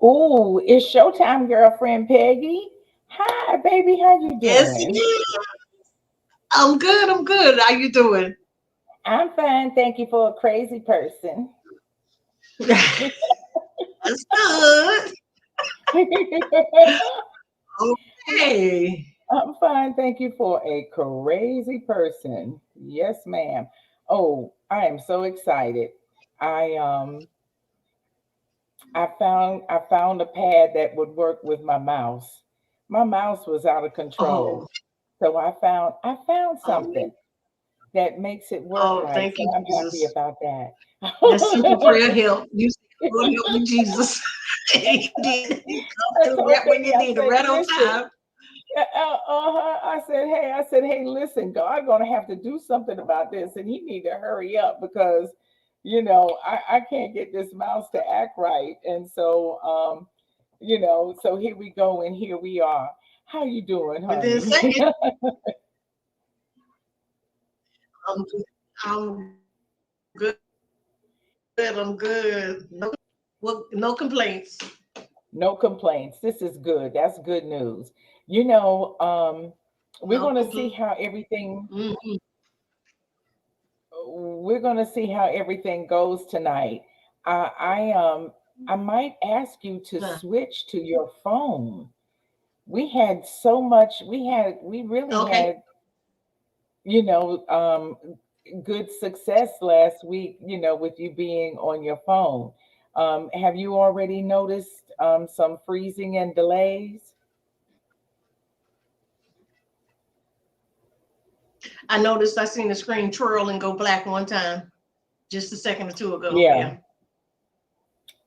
Ooh, it's showtime, girlfriend Peggy. Hi, baby. How you Yes, doing? yeah. I'm good. I'm good. How you doing? I'm fine. Thank you for a crazy person. That's good. Okay. I'm fine. Thank you for a crazy person. Yes, ma'am. Oh, I am so excited. I um I found a pad that would work with my mouse. My mouse was out of control. Oh, So I found oh, something that makes it work oh, right. thank So you, I'm happy Jesus. about that. That simple prayer help. You said, Lord, help me, Jesus. He did. He come I through told right when Peggy, you I need it, said, right on listen, time. I said, hey, listen, God gonna have to do something about this, and he need to hurry up because, I can't get this mouse to act right, and so here we go, and here we are. How you doing, Within honey? seconds, I'm good. I'm good. I'm good. No, no complaints. No complaints. This is good. That's good news. You know, um, we're No gonna see complaints. how everything Mm-hmm. we're gonna see how everything goes tonight. I might ask you to switch to your phone. We had so much, we really Okay. had, you know, um, good success last week, with you being on your phone. Have you already noticed some freezing and delays? I noticed I seen the screen twirl and go black one time just a second or two ago. Yeah, Yeah.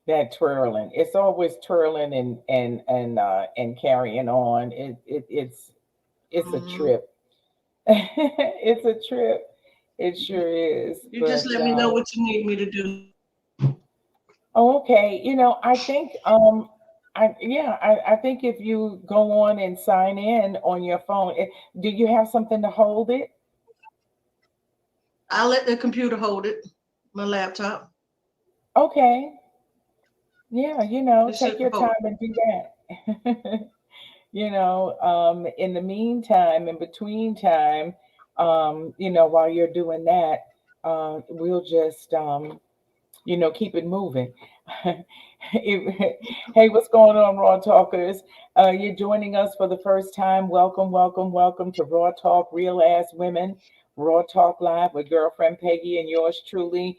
that twirling. It's always twirling and carrying on. It's a Hmm. trip. It's a trip. It sure is. You just But let me know what you need me to do. oh, okay. I think if you go on and sign in on your phone, do you have something to hold it? I'll let the computer hold it, my laptop. Okay. Yeah, It take should your hold time and do that. In the meantime, in between time, while you're doing that, we'll just, keep it moving. Hey, what's going on, Raw Talkers? You're joining us for the first time. Welcome, welcome, welcome to Raw Talk, Real Ass Women, Raw Talk Live with girlfriend Peggy and yours truly.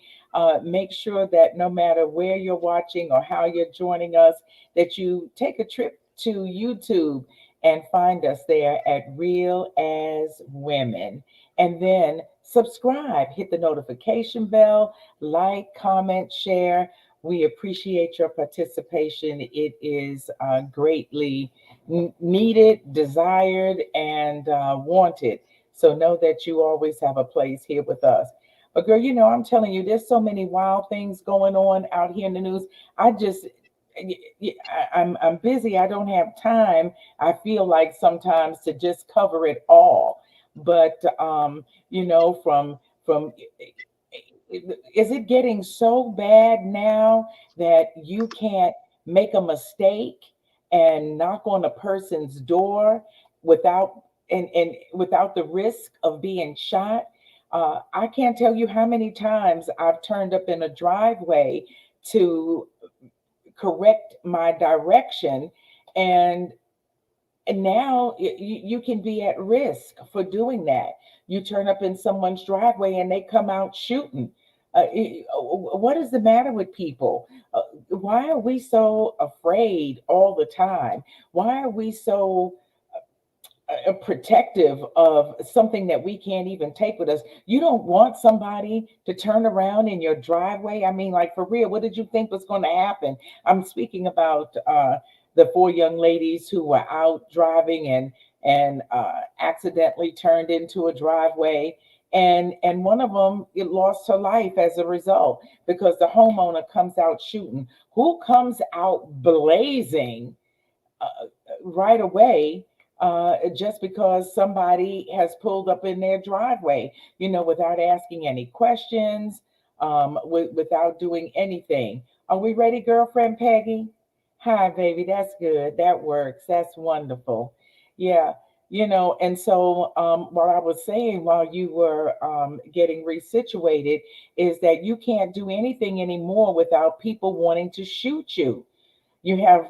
Make sure that no matter where you're watching or how you're joining us, that you take a trip to YouTube and find us there at Real as Women. And then subscribe, hit the notification bell, like, comment, share. We appreciate your participation. It is greatly needed, desired, and wanted. So know that you always have a place here with us. But girl, I'm telling you, there's so many wild things going on out here in the news. I just I'm busy. I don't have time. I feel like sometimes to just cover it all. But from is it getting so bad now that you can't make a mistake and knock on a person's door without and without the risk of being shot? I can't tell you how many times I've turned up in a driveway to correct my direction, and now you can be at risk for doing that. You turn up in someone's driveway and they come out shooting. What is the matter with people? Why are we so afraid all the time? Why are we so protective of something that we can't even take with us? You don't want somebody to turn around in your driveway. I mean, like, for real, what did you think was going to happen? I'm speaking about the four young ladies who were out driving and accidentally turned into a driveway. And one of them, it lost her life as a result because the homeowner comes out shooting. Who comes out blazing uh, right away just because somebody has pulled up in their driveway, without asking any questions, without doing anything? Are we ready, girlfriend Peggy? Hi, baby. That's good. That works. That's wonderful. Yeah. And so what I was saying while you were getting resituated is that you can't do anything anymore without people wanting to shoot you. You have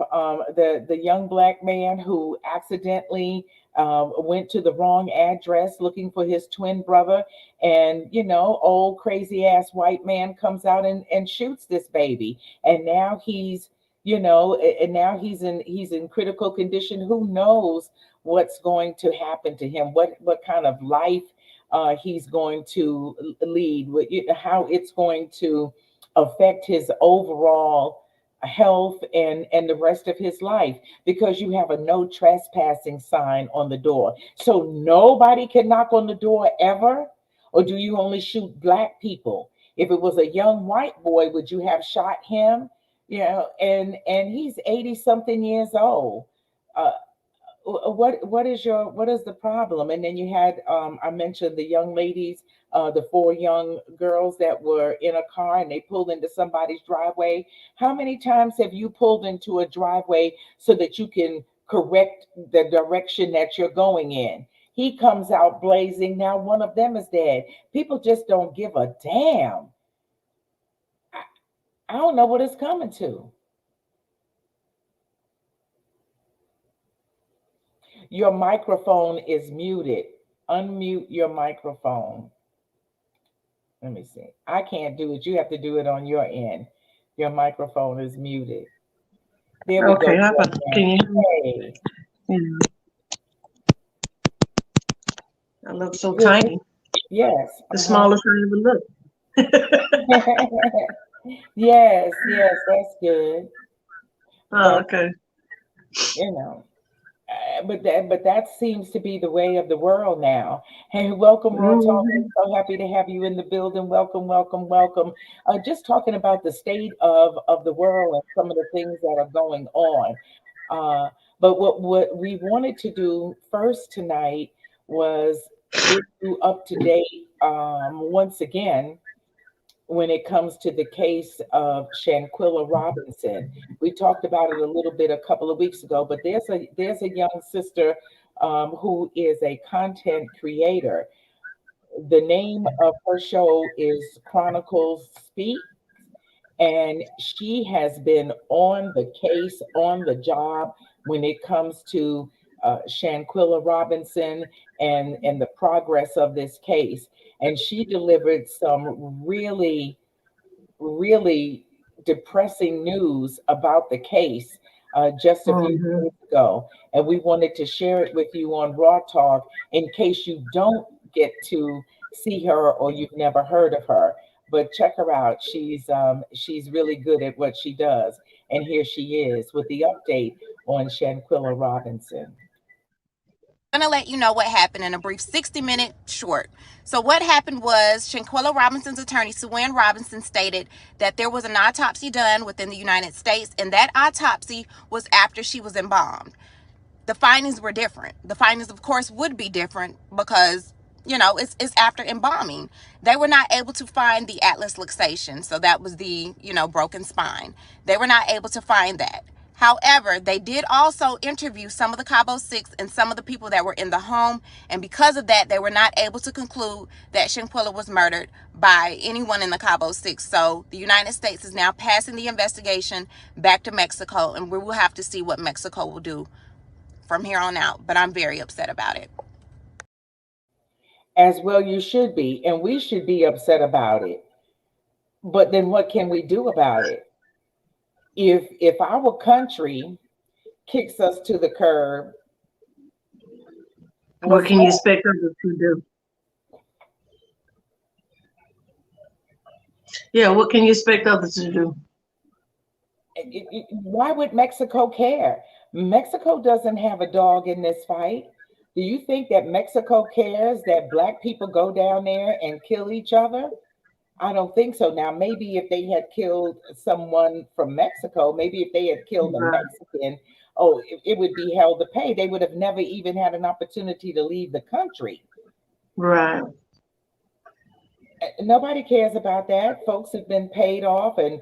the young black man who accidentally went to the wrong address looking for his twin brother, and old crazy ass white man comes out and shoots this baby, and now he's in critical condition. Who knows what's going to happen to him? What kind of life he's going to lead? How it's going to affect his overall health and the rest of his life, because you have a no trespassing sign on the door. So nobody can knock on the door ever? Or do you only shoot black people? If it was a young white boy, would you have shot him? And he's 80 something years old. Uh, what is the problem? And then you had I mentioned the young ladies, the four young girls that were in a car and they pulled into somebody's driveway. How many times have you pulled into a driveway so that you can correct the direction that you're going in? He comes out blazing. Now one of them is dead. People just don't give a damn. I don't know what it's coming to. Your microphone is muted. Unmute your microphone. Let me see. I can't do it. You have to do it on your end. Your microphone is muted. There we go. Okay, how Good about, now. can you hear me? Hey. Yeah, I look so Good. tiny. Yes. The Uh-huh. smallest I ever looked. Yes, yes, that's good. Oh, But okay. you know, but that seems to be the way of the world now. Hey, welcome, Raw Talkers. Hmm. So happy to have you in the building. Welcome, welcome, welcome. Just talking about the state of the world and some of the things that are going on. Uh, but what we wanted to do first tonight was get you up to date once again when it comes to the case of Shanquilla Robinson. We talked about it a little bit a couple of weeks ago, but there's a young sister who is a content creator. The name of her show is Chronicles Speak, and she has been on the case, on the job when it comes to Shanquilla Robinson and the progress of this case. And she delivered some really depressing news about the case just a few Hmm. days ago. And we wanted to share it with you on Raw Talk in case you don't get to see her or you've never heard of her. But check her out. She's really good at what she does. And here she is with the update on Shanquilla Robinson. I'm going to let you know what happened in a brief 60-minute short. So, what happened was Shanquilla Robinson's attorney, Suanne Robinson, stated that there was an autopsy done within the United States, and that autopsy was after she was embalmed. The findings were different. The findings, of course, would be different because, it's after embalming. They were not able to find the atlas luxation. So that was the, broken spine. They were not able to find that. However, they did also interview some of the Cabo Six and some of the people that were in the home. And because of that, they were not able to conclude that Shanquilla was murdered by anyone in the Cabo Six. So the United States is now passing the investigation back to Mexico, and we will have to see what Mexico will do from here on out, but I'm very upset about it. As well, you should be, and we should be upset about it. But then what can we do about it? If our country kicks us to the curb, What what's can you left? expect others to do? Yeah, what can you expect others to do? Why would Mexico care? Mexico doesn't have a dog in this fight. Do you think that Mexico cares that black people go down there and kill each other? I don't think so. Now, maybe if they had killed someone from Mexico, maybe if they had killed a Right, Mexican, oh, it would be hell to pay. They would have never even had an opportunity to leave the country. right. Nobody cares about that. Folks have been paid off and,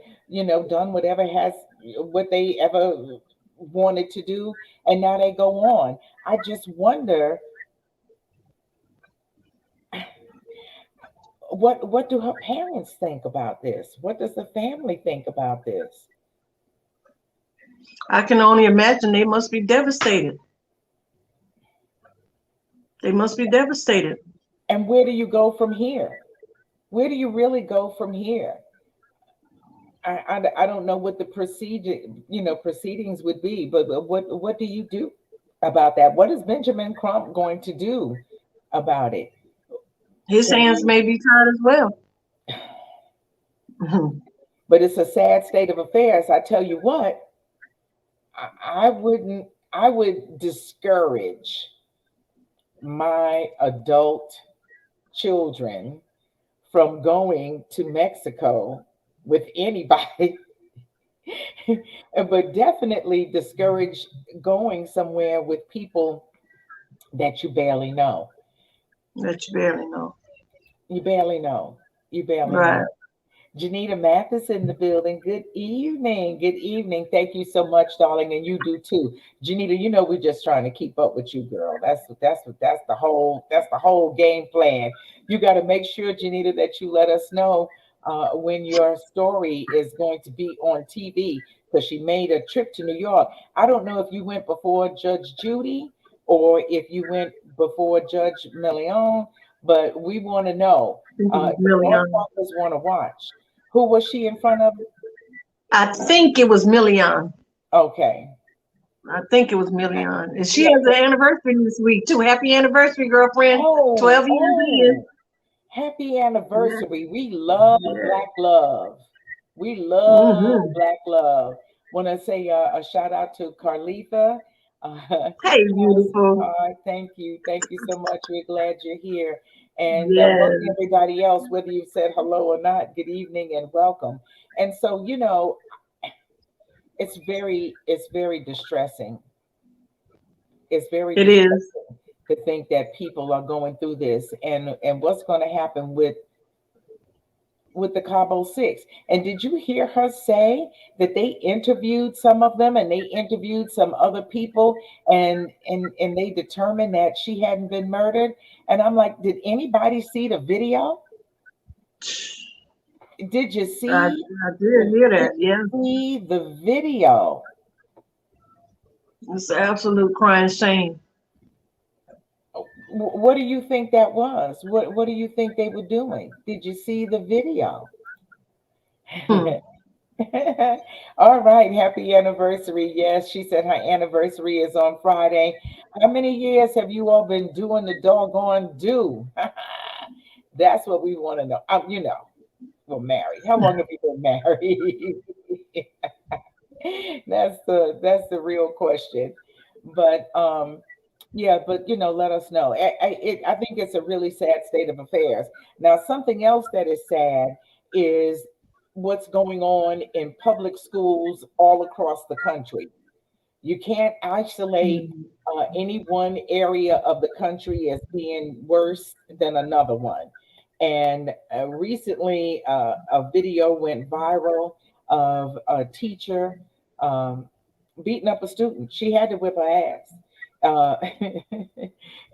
done whatever has what they ever wanted to do, and now they go on. I just wonder what do her parents think about this? What does the family think about this? I can only imagine they must be devastated. They must be devastated. And where do you go from here? Where do you really go from here? I don't know what the proceedings would be, but what do you do about that? What is Benjamin Crump going to do about it? His Can hands he? may be tied as well. Mhm. But it's a sad state of affairs. I tell you what, I wouldn't. I would discourage my adult children from going to Mexico with anybody, but definitely discourage going somewhere with people that you barely know. That you barely know. You barely know. You barely Right. know. Janita Mathis in the building. Good evening. Good evening. Thank you so much, darling, and you do too. Janita, we're just trying to keep up with you, girl. That's the whole game plan. You got to make sure, Janita, that you let us know when your story is going to be on TV, because she made a trip to New York. I don't know if you went before Judge Judy or if you went before Judge Million, but we want to know. I think it was The Million. broadcasters want to watch. Who was she in front of? I think it was Million. Okay. I think it was Million. And she Yeah. has an anniversary this week too. Happy anniversary, girlfriend. Oh, 12 years in. oh. Happy Yeah. anniversary. We love Yeah. Black love. We love Hmm. Black love. Want to say a shout out to Carletha. Uh, Hey, hi, beautiful. sweetheart. Thank you. Thank you so much. We're glad you're here. And welcome Yes, everybody else, whether you said hello or not. Good evening and welcome. And so, it's very distressing. It's very it is. distressing to think that people are going through this, and what's going to happen with the Cabo Six. And did you hear her say that they interviewed some of them and they interviewed some other people, and they determined that she hadn't been murdered? And I'm like, did anybody see the video? Did you see I did hear did that. you Yeah. see the video? It's an absolute crying shame. What do you think that was? What do you think they were doing? Did you see the video? Hmm. All right, happy anniversary. Yes, she said her anniversary is on Friday. How many years have you all been doing the doggone do? That's what we want to know. We're married. How long have you been married? That's the real question. But yeah, but let us know. I think it's a really sad state of affairs. Now, something else that is sad is what's going on in public schools all across the country. You can't isolate Hmm. any one area of the country as being worse than another one. And recently, a video went viral of a teacher um, beating up a student. She had to whip her ass. Uh,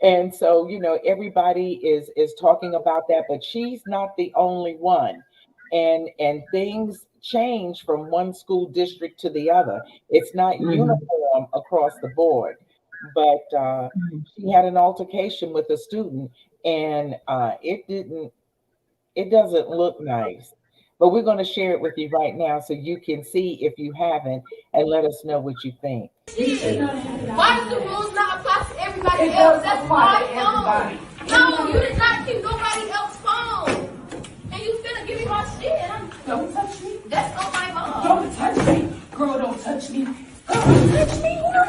and so, everybody is talking about that, but she's not the only one. And things change from one school district to the other. It's not Hmm. uniform across the board. But she had an altercation with a student, and it doesn't look nice. But we're going to share it with you right now so you can see if you haven't, and let us know what you think. Why does the rules not apply to everybody else? That's my phone. No, you did not keep nobody else's phone. And you finna give me my shit. Don't touch me. That's on my phone. Don't touch me. Girl, don't touch me. Girl, don't touch me. Girl.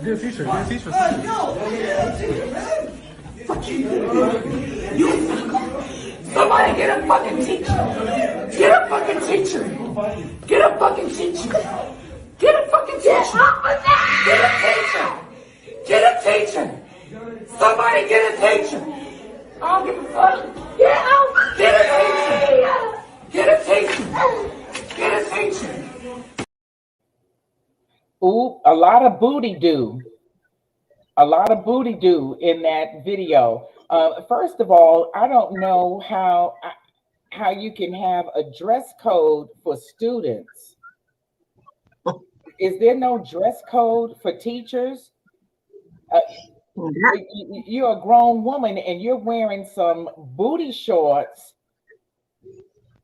Get a t-shirt. Get a t-shirt. Somebody get a fucking teacher. Get a fucking teacher. Get a fucking teacher. Get a fucking teacher. Get a teacher. Get a teacher. Somebody get a teacher. I don't give a fuck. Get out. Get a teacher. Get a teacher. Get a teacher. Ooh, a lot of booty do. A lot of booty do in that video. First of all, I don't know how you can have a dress code for students. Is there no dress code for teachers? You're a grown woman and you're wearing some booty shorts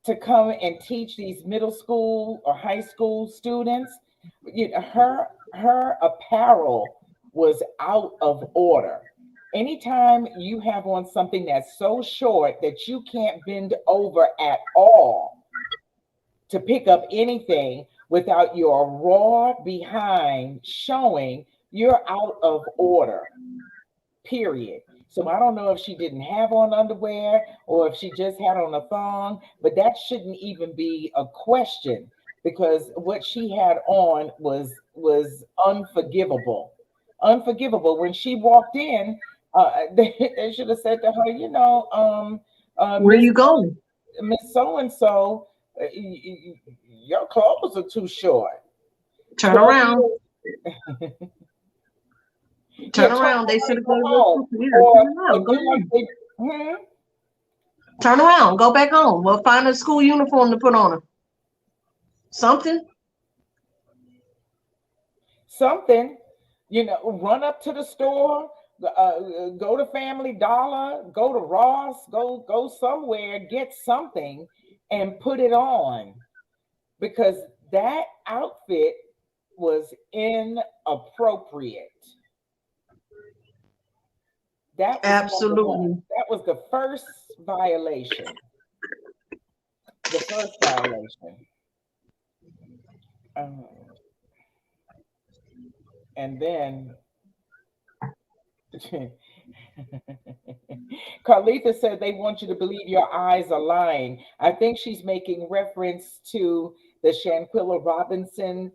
to come and teach these middle school or high school students. Her apparel was out of order. Anytime you have on something that's so short that you can't bend over at all to pick up anything without your raw behind showing, you're out of order, period. So I don't know if she didn't have on underwear or if she just had on a thong, but that shouldn't even be a question because what she had on was unforgivable. Unforgivable. When she walked in, they should have said to her, where you going? Miss So-and-so, your clothes are too short. Turn around. Turn around. They should have gone home. Turn around. Go back home. We'll find a school uniform to put on her. Something. Run up to the store, go to Family Dollar, go to Ross, go somewhere, get something and put it on because that outfit was inappropriate. That was absolutely. That was the first violation. The first violation. And then Carlitha said they want you to believe your eyes are lying. I think she's making reference to the Shanquilla Robinson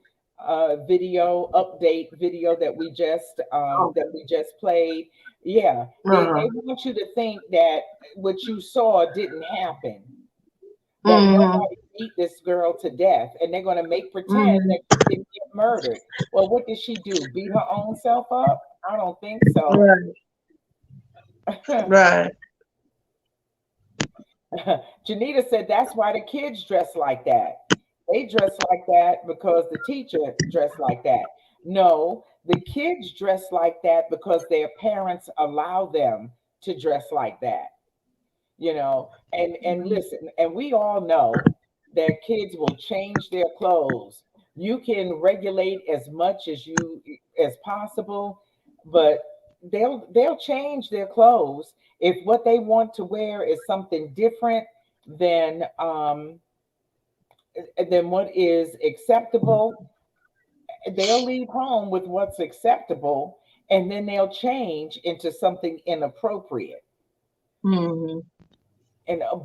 update video that we just played. Yeah, they want you to think that what you saw didn't happen. That nobody beat this girl to death, and they're going to make pretend that she didn't get murdered. Well, what did she do? Beat her own self up? I don't think so. Right. Janita said that's why the kids dress like that. They dress like that because the teacher dressed like that. No, the kids dress like that because their parents allow them to dress like that. And listen, and we all know that kids will change their clothes. You can regulate as much as possible, but they'll change their clothes if what they want to wear is something different than what is acceptable. They'll leave home with what's acceptable, and then they'll change into something inappropriate.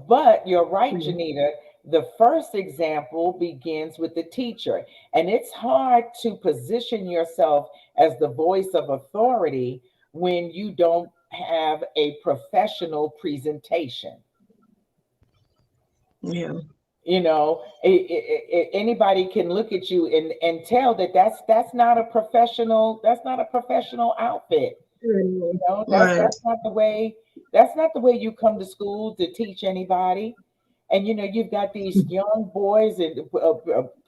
But you're right, Janita. The first example begins with the teacher, and it's hard to position yourself as the voice of authority when you don't have a professional presentation. Yeah. Anybody can look at you and tell that that's not a professional outfit. That's not the way you come to school to teach anybody. And you've got these young boys and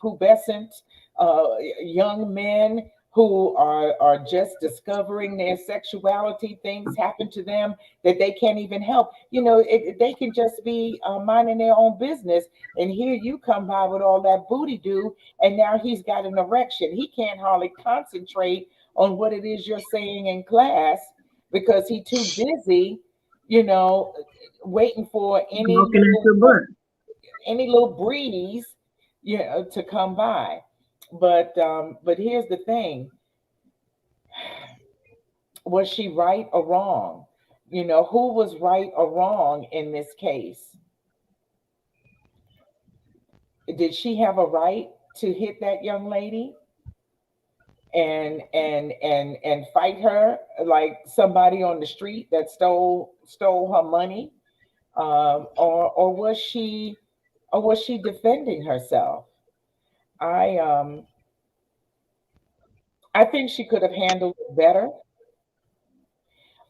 pubescent young men who are just discovering their sexuality. Things happen to them that they can't even help. They can just be minding their own business, and here you come by with all that booty do, and now he's got an erection. He can't hardly concentrate on what it is you're saying in class because he's too busy, waiting for any little breeze, to come by. But here's the thing. Was she right or wrong? who was right or wrong in this case? Did she have a right to hit that young lady and fight her like somebody on the street that stole her money? Or was she defending herself? I um I think she could have handled it better.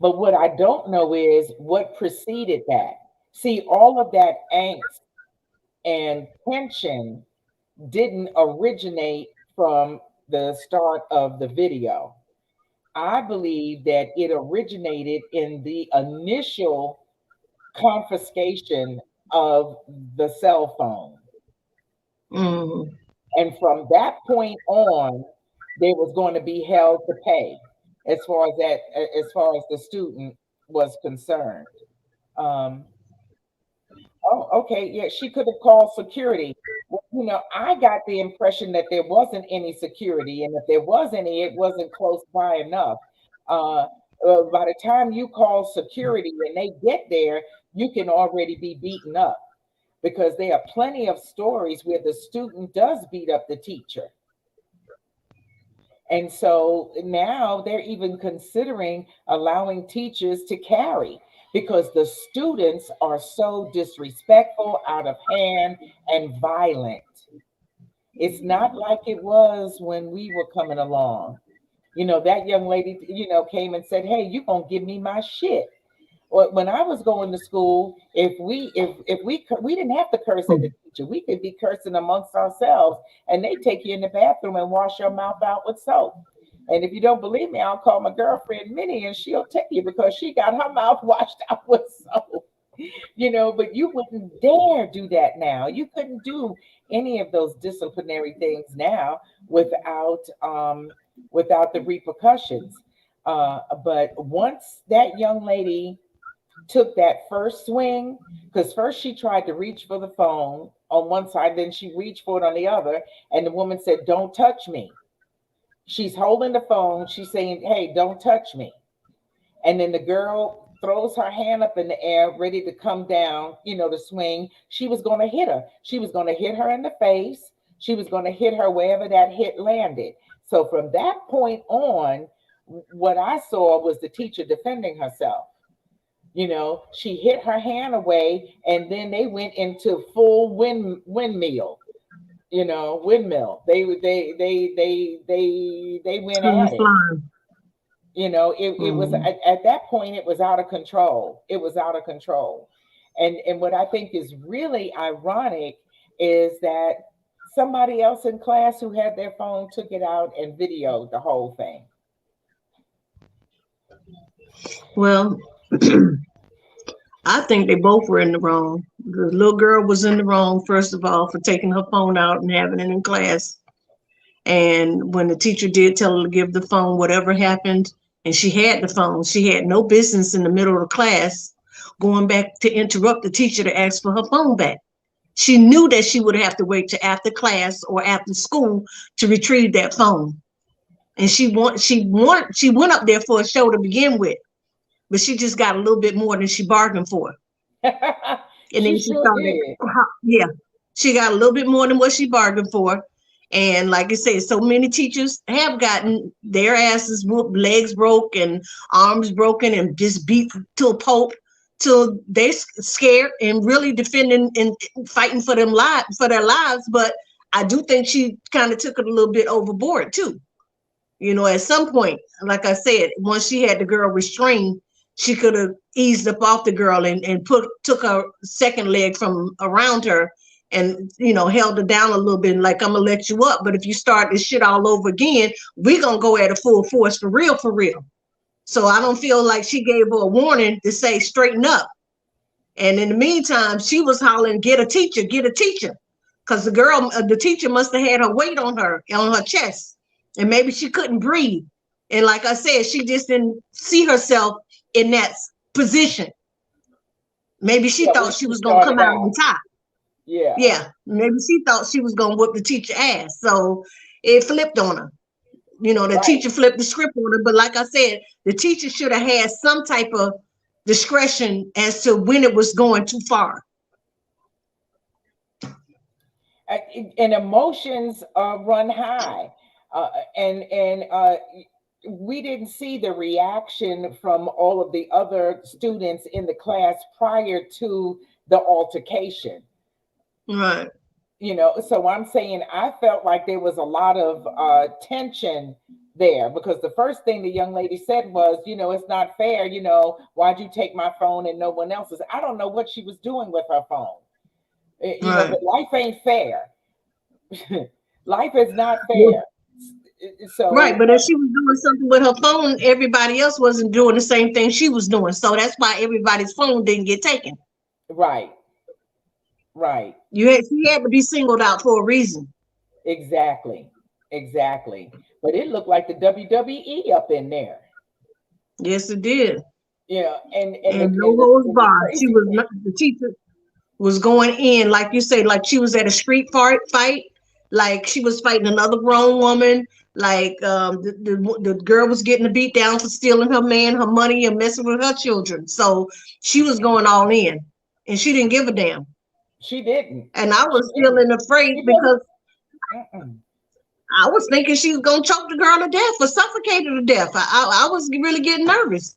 But what I don't know is what preceded that. See, all of that angst and tension didn't originate from the start of the video. I believe that it originated in the initial confiscation of the cell phone. Mm-hmm. And from that point on, they was going to be held to pay as far as the student was concerned. Um, oh, okay, yeah, she could have called security. Well, I got the impression that there wasn't any security, and if there was any, it wasn't close by enough. Uh, by the time you call security and they get there, you can already be beaten up because there are plenty of stories where the student does beat up the teacher. And so now they're even considering allowing teachers to carry because the students are so disrespectful, out of hand, and violent. It's not like it was when we were coming along. That young lady, came and said, "Hey, you gonna give me my shit." When I was going to school, if we didn't have to curse at the teacher, we could be cursing amongst ourselves, and they take you in the bathroom and wash your mouth out with soap. And if you don't believe me, I'll call my girlfriend Minnie, and she'll tell you because she got her mouth washed out with soap. But you wouldn't dare do that now. You couldn't do any of those disciplinary things now without the repercussions. But once that young lady took that first swing, because first she tried to reach for the phone on one side, then she reached for it on the other, and the woman said, "Don't touch me." She's holding the phone, she's saying, "Hey, don't touch me." And then the girl throws her hand up in the air, ready to come down, to swing. She was going to hit her. She was going to hit her in the face. She was going to hit her wherever that hit landed. So from that point on, what I saw was the teacher defending herself. She hit her hand away, and then they went into full windmill. Windmill. They went at it. It was at that point it was out of control. It was out of control. And what I think is really ironic is that somebody else in class who had their phone took it out and videoed the whole thing. Well, I think they both were in the wrong. The little girl was in the wrong, first of all, for taking her phone out and having it in class. And when the teacher did tell her to give the phone, whatever happened, and she had the phone, she had no business in the middle of the class going back to interrupt the teacher to ask for her phone back. She knew that she would have to wait to after class or after school to retrieve that phone. And she went up there for a show to begin with, but she just got a little bit more than she bargained for. And then she started, yeah, she got a little bit more than what she bargained for. And like I said, so many teachers have gotten their asses whooped, legs broke and arms broken and just beat to a pulp till they scared and really defending and fighting for their lives. But I do think she kind of took it a little bit overboard too. At some point, like I said, once she had the girl restrained, she could have eased up off the girl and took her second leg from around her and, held her down a little bit, like, I'm gonna let you up. But if you start this shit all over again, we're gonna go at a full force for real, for real. So I don't feel like she gave her a warning to say, straighten up. And in the meantime, she was hollering, get a teacher, get a teacher. Because the teacher must have had her weight on her chest. And maybe she couldn't breathe. And like I said, she just didn't see herself in that position. Maybe she thought she was going to come out on top. Yeah. Maybe she thought she was going to whoop the teacher ass. So it flipped on her. The teacher flipped the script on her. But like I said, the teacher should have had some type of discretion as to when it was going too far. And emotions run high, uh, and we didn't see the reaction from all of the other students in the class prior to the altercation. Right. So I'm saying I felt like there was a lot of tension there, because the first thing the young lady said was, it's not fair. Why'd you take my phone and no one else's? I don't know what she was doing with her phone. Right. But life ain't fair. Life is not Well, fair. right, So, but if she was doing something with her phone, everybody else wasn't doing the same thing she was doing. So that's why everybody's phone didn't get taken. right, right, She had to be singled out for a reason. exactly, exactly. But it looked like the WWE up in there. Yes, it did. And And no holds the barred. She crazy was thing, not, the teacher was going in, like you say, like she was at a street fight, like she was fighting another grown woman, like the girl was getting a beat down for stealing her man, her money, and messing with her children. So she was going all in, and she didn't give a damn. she didn't. And I She was didn't. feeling afraid Because, because mm-mm. I was thinking she was gonna choke the girl to death or suffocate her to death. I was really getting nervous.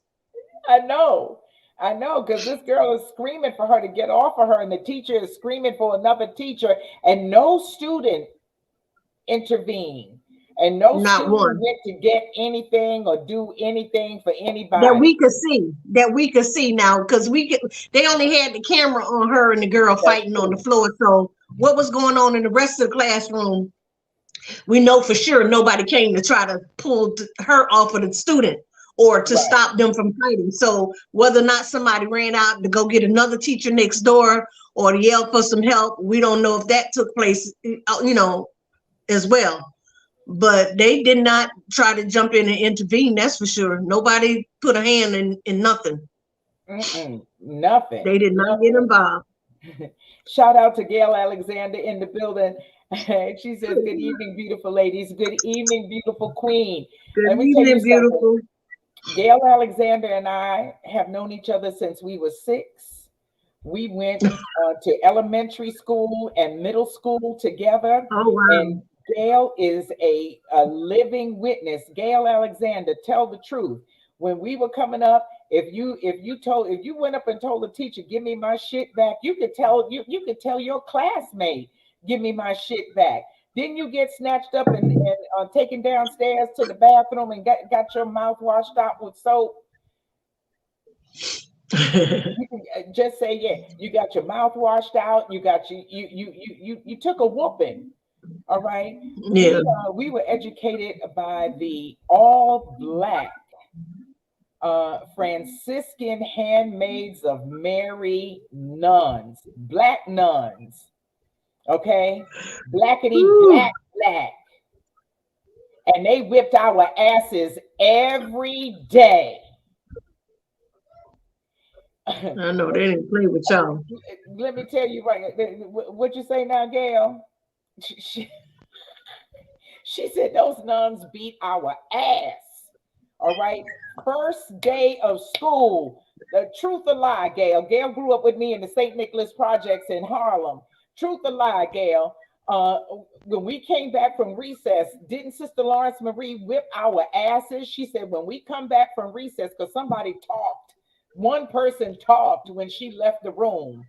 I know. I know, because this girl is screaming for her to get off of her, and the teacher is screaming for another teacher, and no student intervene, and no Not student one. went to get anything or do anything for That anybody. we could see, now, because they only had the camera on her and the girl That's fighting on the true. floor. So what was going on in the rest of the classroom, we know for sure nobody came to try to pull her off of the student or to Right. stop them from fighting. So whether or not somebody ran out to go get another teacher next door or to yell for some help, we don't know if that took place, as well. But they did not try to jump in and intervene. That's for sure. Nobody put a hand in nothing. Mm-mm. Nothing. They did not get Nothing. involved. Shout out to Gail Alexander in the building. She says, "Good evening, beautiful ladies. Good evening, beautiful queen." Good Let me tell you evening, something. beautiful. Gail Alexander and I have known each other since we were 6. We went to elementary school and middle school together. Oh wow. And Gail is a living witness. Gail Alexander, tell the truth. When we were coming up, if you went up and told the teacher, "Give me my shit back," you could tell your classmate, "Give me my shit back." Didn't you get snatched up and taken downstairs to the bathroom and got your mouth washed out with soap? You can just say, yeah, you got your mouth washed out. You got you took a whooping. All right. Yeah. We were educated by the all black Franciscan handmaids of Mary nuns, black nuns. Okay, blackety Woo. black black, and they whipped our asses every day. I know they didn't play with y'all. Let me tell you right. What you say now, Gail? She, she said those nuns beat our ass. All right. First day of school. The truth or lie, Gail. Gail grew up with me in the St. Nicholas projects in Harlem. Truth or lie, Gail. Uh, when we came back from recess, didn't Sister Lawrence Marie whip our asses? She said when we come back from recess, because somebody talked, one person talked when she left the room.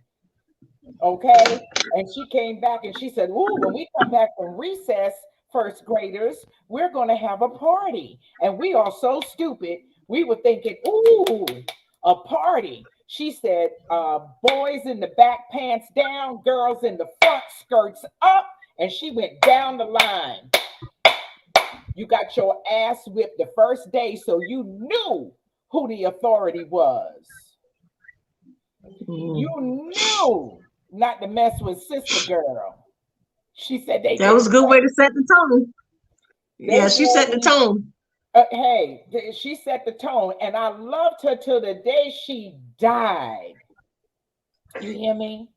Okay. And she came back and she said, "Ooh, when we come back from recess, first graders, we're going to have a party." And we are so stupid. We were thinking, "Ooh, a party." She said, "Boys in the back, pants down, girls in the front, skirts up." And she went down the line. You got your ass whipped the first day, so you knew who the authority was. You Mm. knew not to mess with sister girl. She said they That was didn't a good way play. to set the tone. They Yeah, she wore set the these. tone. Hey, she set the tone, and I loved her till the day she died. You hear me?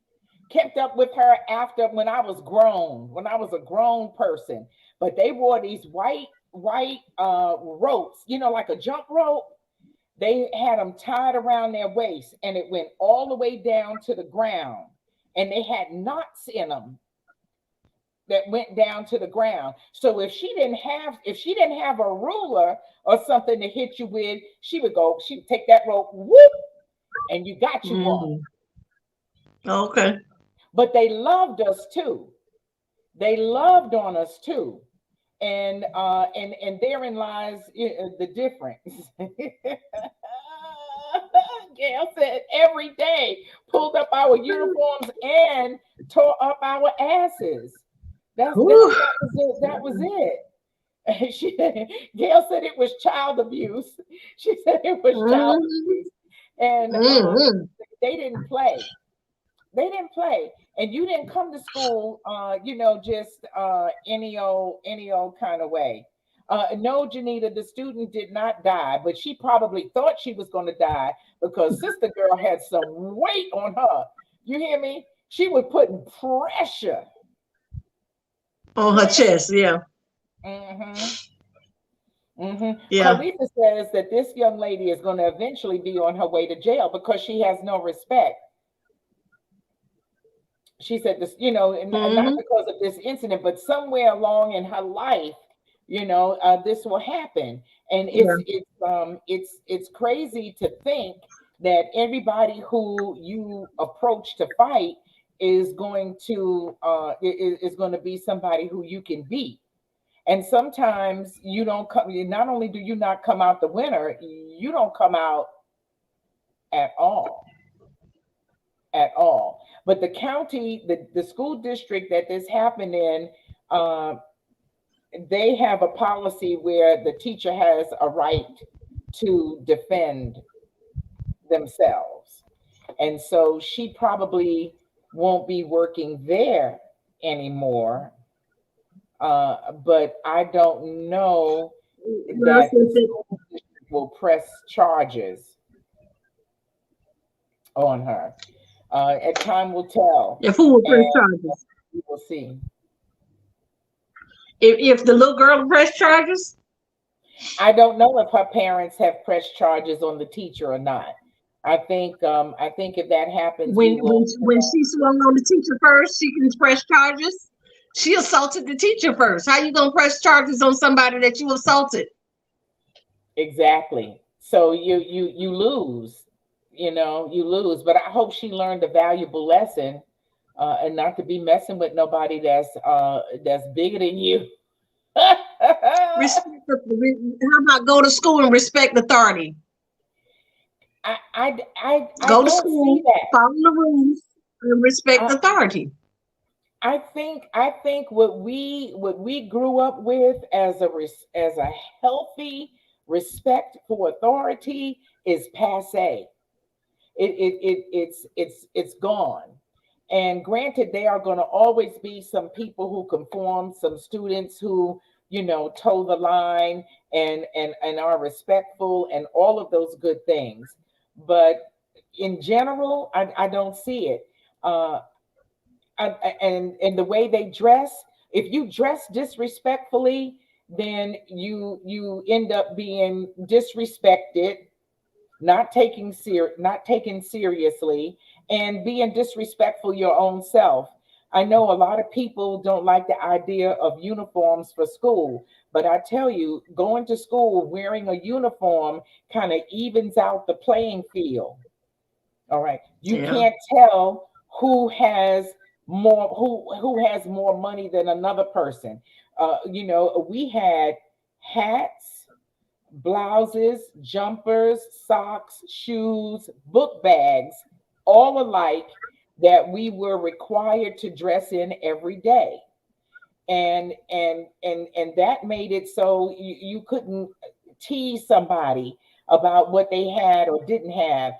Kept up with her after when I was grown, when I was a grown person. But they wore these white ropes, like a jump rope. They had them tied around their waist, and it went all the way down to the ground. And they had knots in them that went down to the ground. So if she didn't have a ruler or something to hit you with, she would take that rope, whoop, and you got you one. Mm. Okay. But they loved us too. They loved on us too. And therein lies the difference. Gail said every day pulled up our uniforms and tore up our asses. Whew. That was it. That was it. Gail said it was child abuse. She said it was child Mm, abuse, and mm, they didn't play. They didn't play, and you didn't come to school, just any old kind of way. No, Janita, the student did not die, but she probably thought she was going to die because sister girl had some weight on her. You hear me? She was putting pressure. on her Pressure. chest, yeah. Mm-hmm. Yeah. Carlisa says that this young lady is going to eventually be on her way to jail because she has no respect. She said this, and not Hmm. because of this incident, but somewhere along in her life, this will happen. And Yeah. it's crazy to think that everybody who you approach to fight is going to be somebody who you can beat. And sometimes you don't come. Not only do you not come out the winner, you don't come out at all, at all. But the county, the school district that this happened in, uh, they have a policy where the teacher has a right to defend themselves. And so she probably won't be working there anymore. But I don't know Well, that the school district will press charges on her. And time will tell, if who will and press charges? we will see. If the little girl press charges, I don't know if her parents have pressed charges on the teacher or not. I think if that happens, we will. when she swung on the teacher first, she can press charges. She assaulted the teacher first. How you gonna press charges on somebody that you assaulted? Exactly. So you lose. You lose. But I hope she learned a valuable lesson, and not to be messing with nobody that's bigger than you. Respect. How about go to school and respect authority? I Go to don't see school, that. follow the rules, and respect I, authority. I think what we grew up with as a healthy respect for authority is passe. It's gone. And granted, there are going to always be some people who conform, some students who toe the line and are respectful and all of those good things. But in general, I don't see it. Uh, and the way they dress, if you dress disrespectfully, then you end up being disrespected, not taken seriously, and being disrespectful your own self. I know a lot of people don't like the idea of uniforms for school, but I tell you, going to school wearing a uniform kind of evens out the playing field. All right. You Yeah. can't tell who has more money than another person. We had hats, blouses, jumpers, socks, shoes, book bags, all alike that we were required to dress in every day. And that made it so you couldn't tease somebody about what they had or didn't have.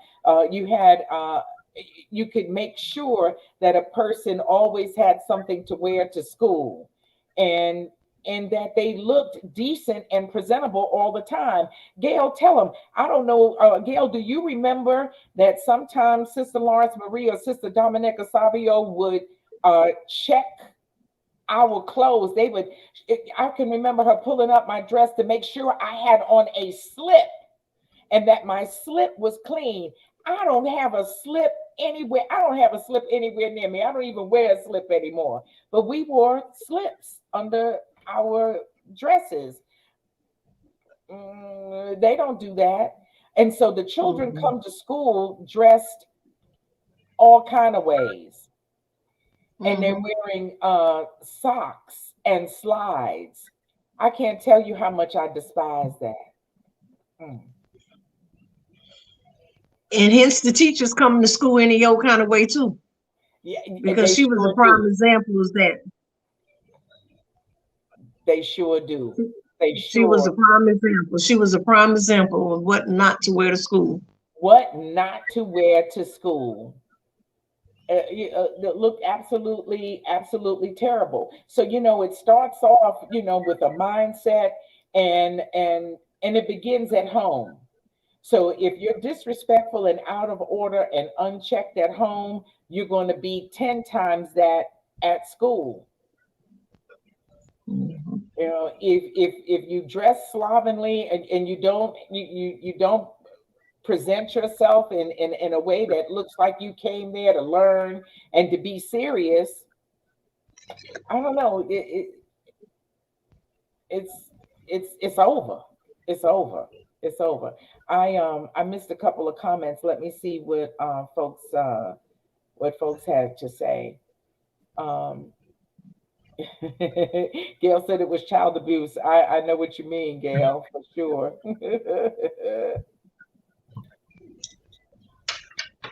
You could make sure that a person always had something to wear to school, and and that they looked decent and presentable all the time. Gail, tell them. I don't know, Gail, do you remember that sometimes Sister Lawrence Marie or Sister Dominica Savio would check our clothes? I can remember her pulling up my dress to make sure I had on a slip. and that my slip was clean. I don't have a slip anywhere. I don't have a slip anywhere near me. I don't even wear a slip anymore. But we wore slips under our dresses. They don't do that. And so the children Mhm. come to school dressed all kind of ways. And they're Mhm. wearing socks and slides. I can't tell you how much I despise that. Mm. And hence the teachers coming to school any old kind of way too, Yeah, because they she was a sure prime do. example of that. They sure do. They She was sure a prime example. She was a prime example of what not to wear to school. what not to wear to school. That look absolutely, absolutely terrible. So it starts off, with a mindset, and it begins at home. So if you're disrespectful and out of order and unchecked at home, you're going to be 10 times that at school. Mhm. If you dress slovenly, and you don't present yourself in a way that looks like you came there to learn and to be serious, I don't know. It's it's over. It's over. It's over. I missed a couple of comments. Let me see what folks had to say. Um, Gail said it was child abuse. I know what you mean, Gail, for sure.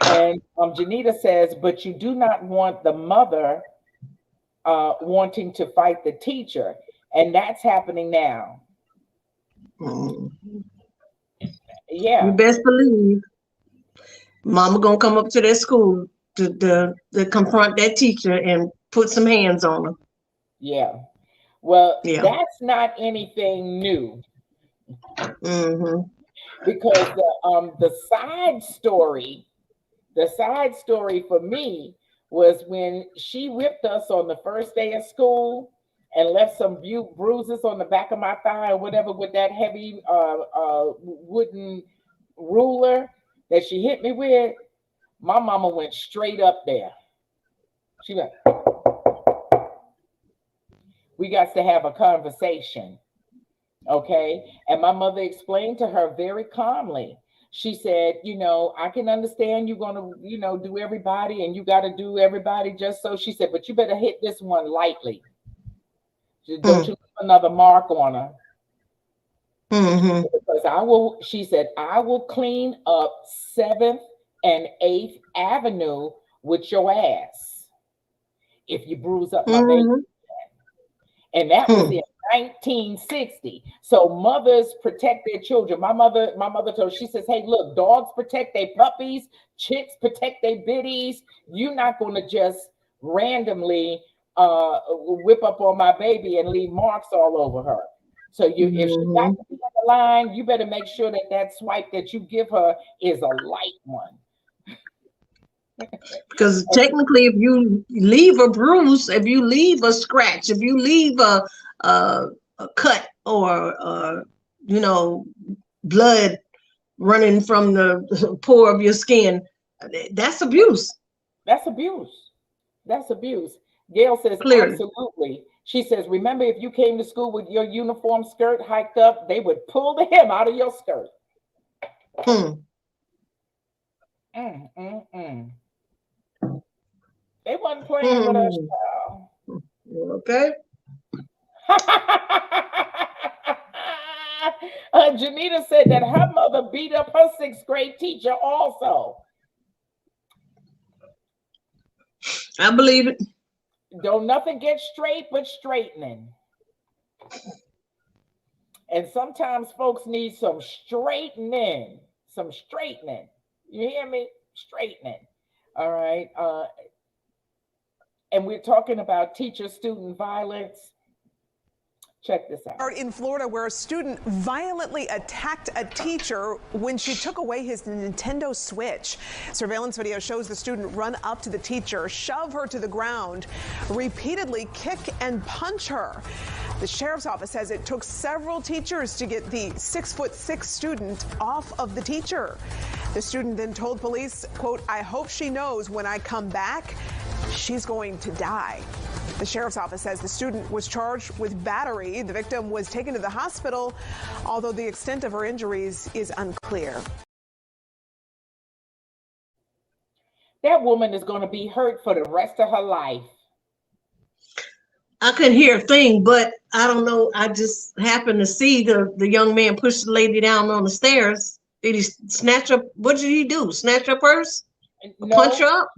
And Janita says, but you do not want the mother wanting to fight the teacher, and that's happening now. Mhm. You Yeah, best believe mama gonna come up to that school to confront that teacher and put some hands on her. yeah. Well, Yeah. that's not anything new, Mm-hmm. because the side story for me was when she whipped us on the first day of school and left some bruises on the back of my thigh or whatever with that heavy wooden ruler that she hit me with. My mama went straight up there. She went, we got to have a conversation. Okay. And my mother explained to her very calmly. She said, I can understand you're going to, do everybody, and you got to do everybody just so. She said, but you better hit this one lightly. Don't you Mm. leave another mark on her. Mm-hmm. Because she said, I will clean up 7th and 8th Avenue with your ass if you bruise up my baby. Mm-hmm. And that was Hmm. in 1960. So mothers protect their children. My mother told, she says, hey, look, dogs protect their puppies, chicks protect their biddies. You're not going to just randomly whip up on my baby and leave marks all over her. So if she got Mm-hmm. to be on the line, you better make sure that swipe that you give her is a light one. Because technically, if you leave a bruise, if you leave a scratch, if you leave a, a cut or you know blood running from the pore of your skin, that's abuse. That's abuse. That's abuse. Gail says, Clearly. absolutely. She says, remember, if you came to school with your uniform skirt hiked up, they would pull the hem out of your skirt. Hmm. Mm, mm, mm. They wasn't playing with us, Hmm. child. Okay. Janita said that her mother beat up her 6th grade teacher also. I believe it. Don't nothing get straight but straightening. And sometimes folks need some straightening. Some straightening. You hear me? Straightening. All right. And we're talking about teacher student violence. Check this out. In Florida, where a student violently attacked a teacher when she took away his Nintendo Switch. Surveillance video shows the student run up to the teacher, shove her to the ground, repeatedly kick and punch her. The sheriff's office says it took several teachers to get the 6'6" student off of the teacher. The student then told police, quote, "I hope she knows when I come back, she's going to die." The sheriff's office says the student was charged with battery. The victim was taken to the hospital, although the extent of her injuries is unclear. That woman is going to be hurt for the rest of her life. I couldn't hear a thing, but I don't know. I just happened to see the young man push the lady down on the stairs. Did he snatch up? What did he do? Snatch her purse? No, Punch her up?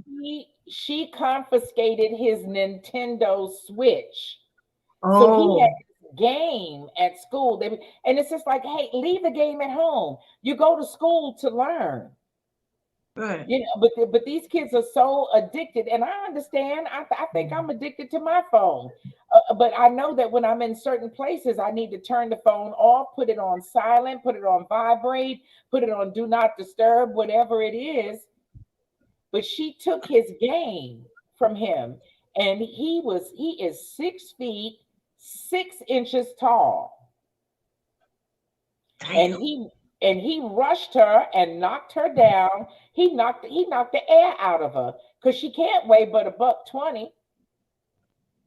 she confiscated his Nintendo Switch. Oh. So he had this game at school. And it's just like, hey, leave the game at home. You go to school to learn. Right. You know, but these kids are so addicted, and I understand. I think I'm addicted to my phone, but I know that when I'm in certain places, I need to turn the phone off, put it on silent, put it on vibrate, put it on do not disturb, whatever it is. But she took his game from him, and he is 6 feet 6 inches tall, Damn. and he rushed her and knocked her down. He knocked the air out of her because she can't weigh but $120.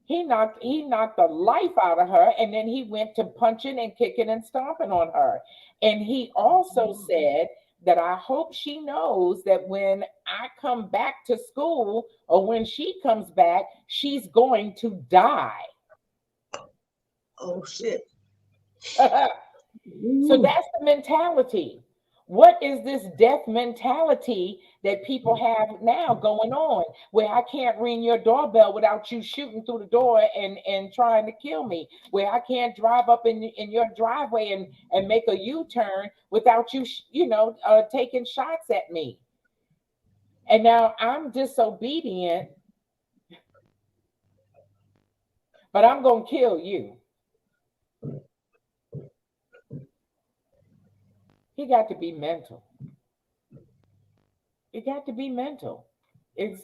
He knocked the life out of her, and then he went to punching and kicking and stomping on her. And he also said that I hope she knows that when I come back to school or when she comes back, she's going to die. Oh shit. So that's the mentality. What is this death mentality that people have now going on where I can't ring your doorbell without you shooting through the door and trying to kill me, where I can't drive up in your driveway and make a U-turn without you, taking shots at me. And now I'm disobedient, but I'm going to kill you. He got to be mental. It got to be mental. It's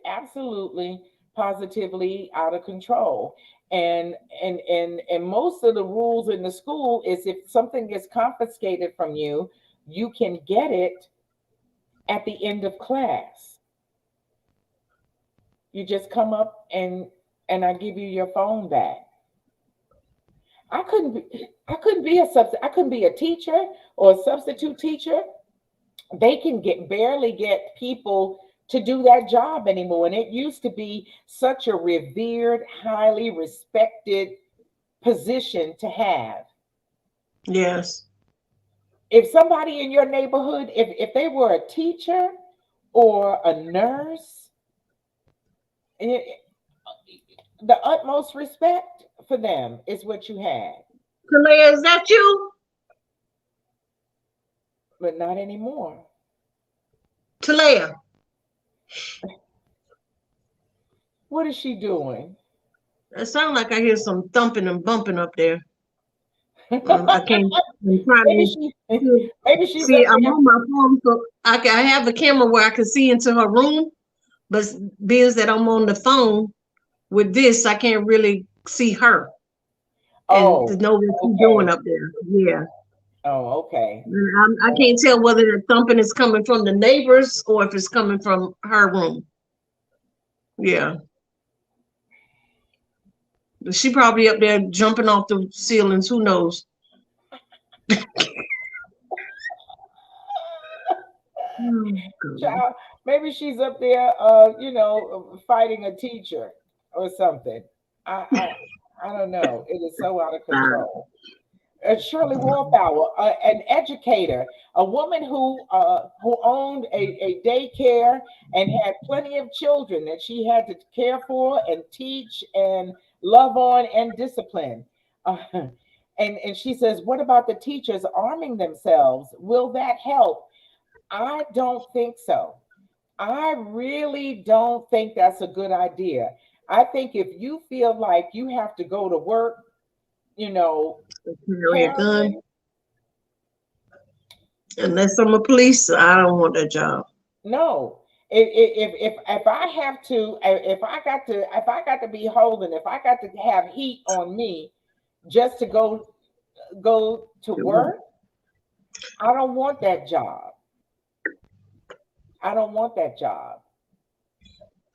absolutely positively out of control. And most of the rules in the school is if something gets confiscated from you, you can get it at the end of class. You just come up and I give you your phone back. I couldn't be a teacher or a substitute teacher. They can barely get people to do that job anymore. And it used to be such a revered, highly respected position to have. Yes. If somebody in your neighborhood, if they were a teacher or a nurse, the utmost respect for them is what you had. Kalea, is that you? But not anymore. Talea. What is she doing? It sounds like I hear some thumping and bumping up there. I can't. I'm trying Maybe she's see. up I'm there. on my phone, so I have a camera where I can see into her room. But being that I'm on the phone with this, I can't really see her. And to know what she's doing up there. Yeah. Oh, okay. I can't tell whether the thumping is coming from the neighbors or if it's coming from her room. Yeah. She probably up there jumping off the ceilings. Who knows? Child, maybe she's up there, fighting a teacher or something. I don't know. It is so out of control. Shirley Wallflower, an educator, a woman who owned a daycare and had plenty of children that she had to care for and teach and love on and discipline. And she says, what about the teachers arming themselves? Will that help? I don't think so. I really don't think that's a good idea. I think if you feel like you have to go to work, carry a gun. Unless I'm a police, I don't want that job. No. If I have to, if I got to be holding, if I got to have heat on me just to go to work, I don't want that job. I don't want that job.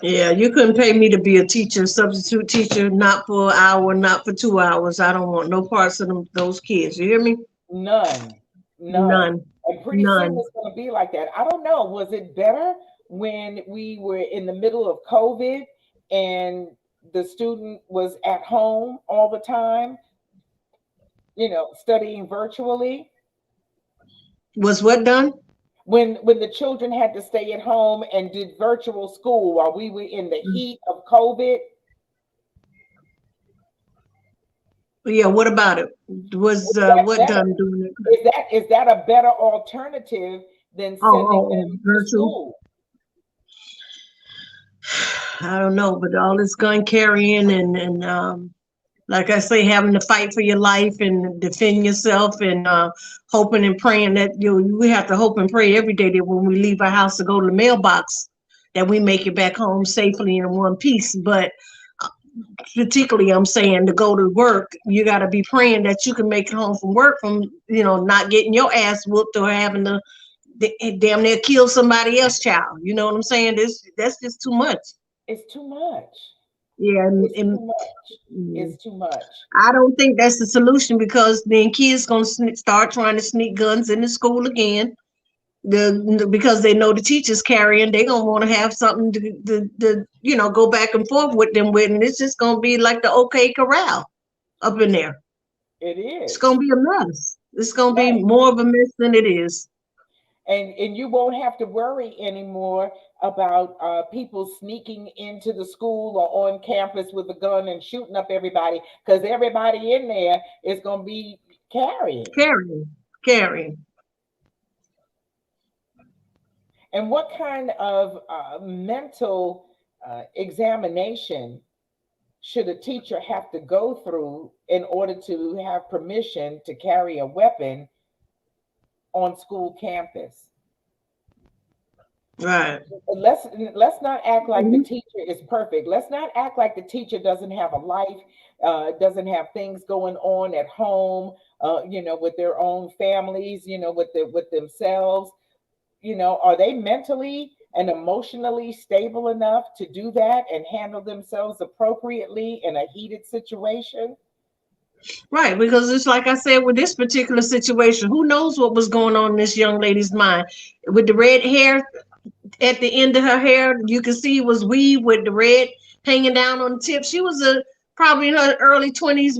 Yeah, you couldn't pay me to be a teacher, substitute teacher, not for an hour, not for 2 hours. I don't want no parts of those kids. You hear me? None, none. None, And pretty soon none. it's going to be like that. I don't know. Was it better when we were in the middle of COVID and the student was at home all the time, studying virtually? Was what done? When the children had to stay at home and did virtual school while we were in the heat of COVID? Yeah, what about it? Was Was that what better? done doing it? Is that a better alternative than sending them to Virtual. school? I don't know, but all this gun carrying and like I say, having to fight for your life and defend yourself and hoping and praying that we have to hope and pray every day that when we leave our house to go to the mailbox that we make it back home safely in one piece. But particularly, I'm saying to go to work, you got to be praying that you can make it home from work from not getting your ass whooped or having to damn near kill somebody else child. You know what I'm saying? That's just too much. It's too much. Yeah, It's too much. mm, It's too much. I don't think that's the solution because then kids gonna start trying to sneak guns into school again. Because they know the teachers carrying, they gonna want to have something to go back and forth with them with, and it's just gonna be like the OK Corral up in there. It It's is. gonna be a mess. It's gonna be Right. more of a mess than it is. And you won't have to worry anymore about people sneaking into the school or on campus with a gun and shooting up everybody because everybody in there is going to be carrying. Carrying. And what kind of mental examination should a teacher have to go through in order to have permission to carry a weapon on school campus? Right. Let's not act like the Mhm. teacher is perfect. Let's not act like the teacher doesn't have a life, doesn't have things going on at home, with their own families, with themselves. Are they mentally and emotionally stable enough to do that and handle themselves appropriately in a heated situation? Right, because it's like I said with this particular situation, who knows what was going on in this young lady's mind with the red hair at the end of her hair. You can see it was weave with the red hanging down on the tip. She was probably in her early 20s,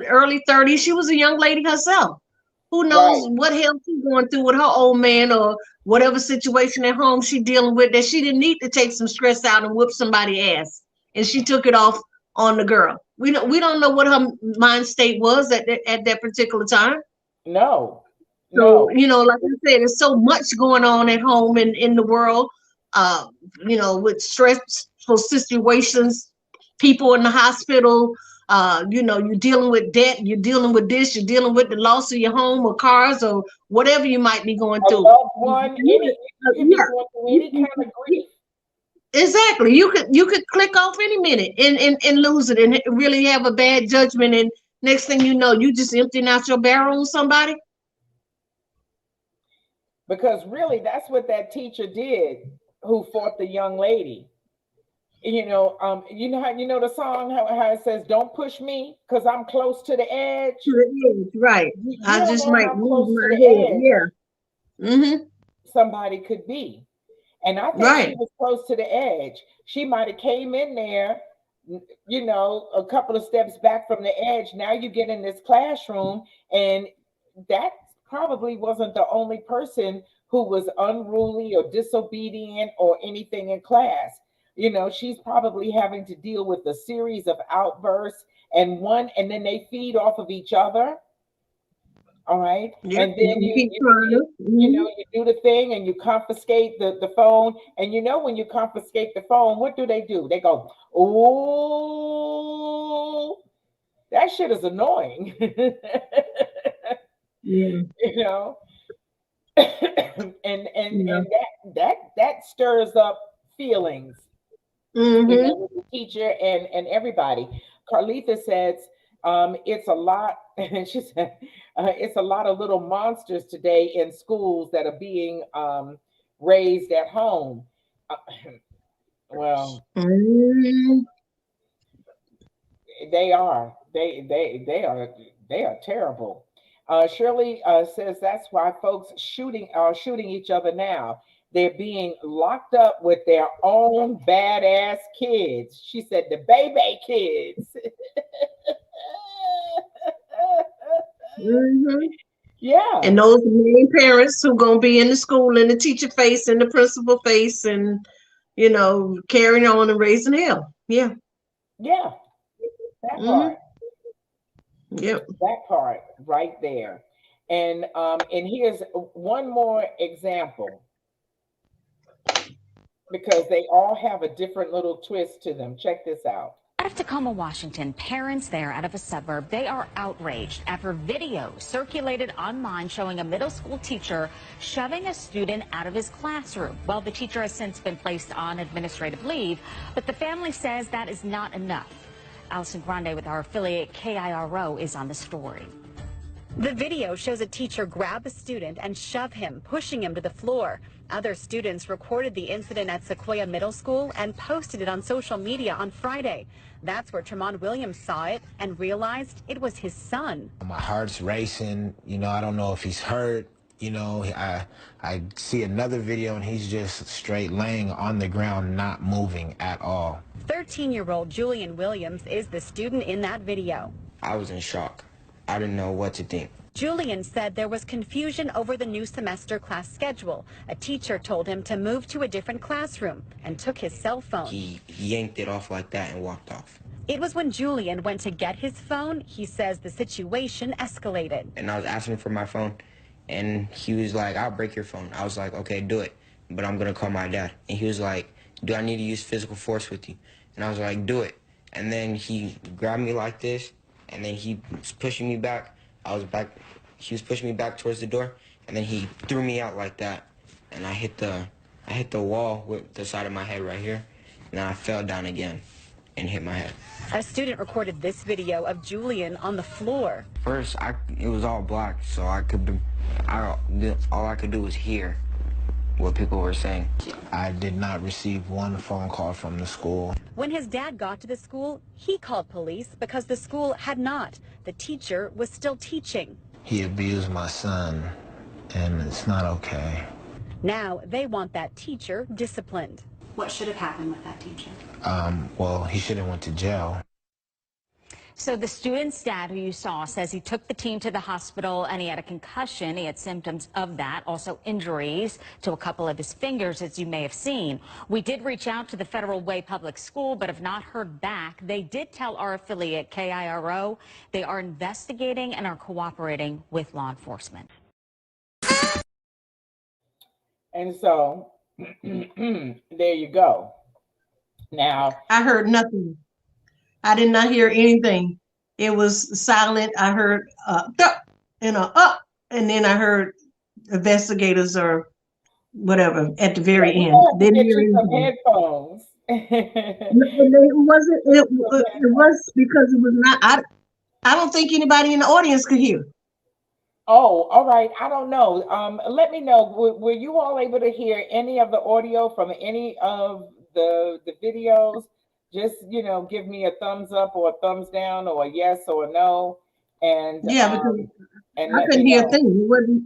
early 30s. She was a young lady herself. Who knows Right. what hell she's going through with her old man or whatever situation at home she dealing with that she didn't need to take some stress out and whoop somebody ass. And she took it off on the girl. We don't know what her mind state was at that particular time. No, So, no. like I said, there's so much going on at home and in the world, uh, with stressful situations, people in the hospital, you're dealing with debt, you're dealing with this, you're dealing with the loss of your home or cars or whatever you might be going A through. loved one, you could be Yeah. going through any kind of grief. Exactly. You could click off any minute and lose it and really have a bad judgment and next thing you know, you just emptying out your barrel on somebody. Because really that's what that teacher did who fought the young lady. You know the song how it says, "Don't push me because I'm close to the To edge." the edge, right. You I don't just know might how lose close to my the head. edge Yeah. Mm-hmm. somebody could be. And I think she Right. was close to the edge. She might have came in there, a couple of steps back from the edge. Now you get in this classroom, and that probably wasn't the only person who was unruly or disobedient or anything in class. She's probably having to deal with a series of outbursts and then they feed off of each other. All right. Yep. And And then you keep trying to. Mm-hmm. you do the thing and you confiscate the phone. And when you confiscate the phone, what do? They go, oh, that shit is annoying. Yeah. you know, and Yeah. that stirs up feelings, Mm-hmm. with the teacher and everybody. Carlitha says it's a lot, and she said it's a lot of little monsters today in schools that are being raised at home. Uh, well, Mm-hmm. they are. They are terrible. Shirley says that's why folks shooting are shooting each other now. They're being locked up with their own badass kids. She said the baby kids. Mm-hmm. Yeah, And those main parents who gonna be in the school and the teacher face and the principal face and carrying on and raising hell. Yeah. yeah, that Mm-hmm. part, Yep. that part right there. And here's one more example because they all have a different little twist to them. Check this out. Out of Tacoma, Washington, parents there out of a suburb, they are outraged after video circulated online showing a middle school teacher shoving a student out of his classroom. Well, the teacher has since been placed on administrative leave, but the family says that is not enough. Allison Grande with our affiliate KIRO is on the story. The video shows a teacher grab a student and shove him, pushing him to the floor. Other students recorded the incident at Sequoia Middle School and posted it on social media on Friday. That's where Tremont Williams saw it and realized it was his son. My heart's racing. I don't know if he's hurt. I see another video and he's just straight laying on the ground, not moving at all. 13-year-old Julian Williams is the student in that video. I was in shock. I didn't know what to think. Julian said there was confusion over the new semester class schedule. A teacher told him to move to a different classroom and took his cell phone. He yanked it off like that and walked off. It was when Julian went to get his phone, he says the situation escalated. And I was asking for my phone, and he was like, I'll break your phone. I was like, okay, do it, but I'm going to call my dad. And he was like, do I need to use physical force with you? And I was like, do it. And then he grabbed me like this, and then he was pushing me back. He was pushing me back towards the door, and then he threw me out like that. And I hit the wall with the side of my head right here, and then I fell down again and hit my head. A student recorded this video of Julian on the floor. First, it was all black, so all I could do was hear what people were saying. I did not receive one phone call from the school. When his dad got to the school, he called police because the school had not. The teacher was still teaching. He abused my son, and it's not okay. Now they want that teacher disciplined. What should have happened with that teacher? Well, he should have went to jail. So the student's dad, who you saw, says he took the teen to the hospital and he had a concussion. He had symptoms of that, also injuries to a couple of his fingers, as you may have seen. We did reach out to the Federal Way Public School, but have not heard back. They did tell our affiliate KIRO they are investigating and are cooperating with law enforcement. And so there you go. Now I heard nothing. I did not hear anything. It was silent. I heard and then I heard investigators or whatever at the very end. Didn't hear anything. Headphones. It wasn't. It was because it was not. I don't think anybody in the audience could hear. Oh, all right. I don't know. Let me know. Were you all able to hear any of the audio from any of the videos? Just, give me a thumbs up or a thumbs down or a yes or a no. And yeah, because and I couldn't hear a thing. It wasn't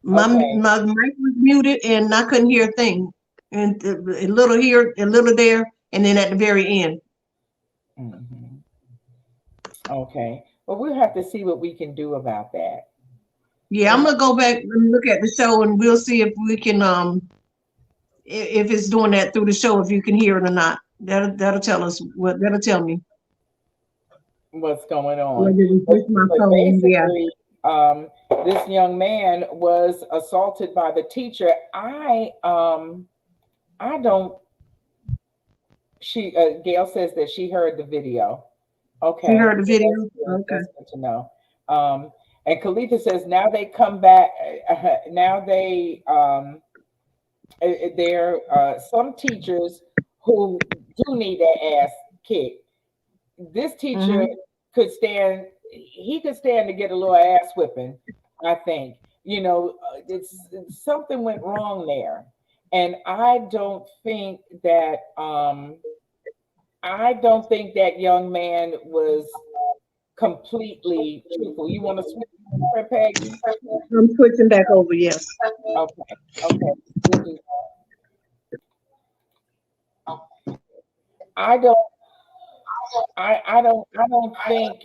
my mic was muted and I couldn't hear a thing. And a little here, a little there, and then at the very end. Mm-hmm. Okay. Well, we'll have to see what we can do about that. Yeah, I'm gonna go back and look at the show and we'll see if we can if it's doing that through the show, if you can hear it or not. That'll tell us that'll tell me what's going on. Basically, this young man was assaulted by the teacher. Gail says that she heard the video. Okay. She heard the video. Okay. That's good to know. And Kalita says now they come back. Now they There are some teachers who do need their ass kicked. This teacher Mm-hmm. could stand, he could stand to get a little ass whipping, I think. Something went wrong there. And I don't think that young man was completely truthful. You want to switch, Peggy? I'm switching back over. Yes. Okay, okay. We'll do I don't I don't think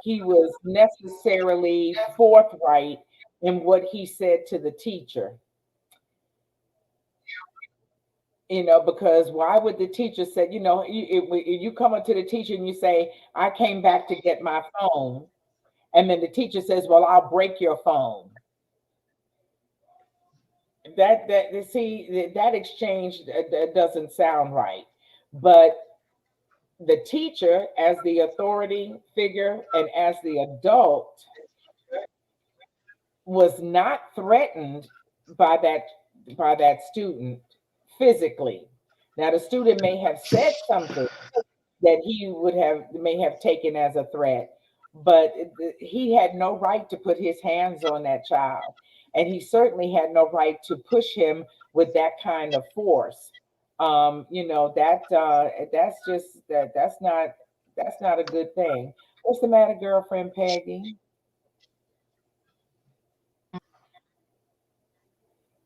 he was necessarily forthright in what he said to the teacher. Because why would the teacher say, if you come up to the teacher and you say, I came back to get my phone, and then the teacher says, well, I'll break your phone. That exchange doesn't sound right. But the teacher, as the authority figure and as the adult, was not threatened by that student physically. Now the student may have said something that he would have may have taken as a threat, but he had no right to put his hands on that child, and he certainly had no right to push him with that kind of force. That's not a good thing. What's the matter, girlfriend Peggy?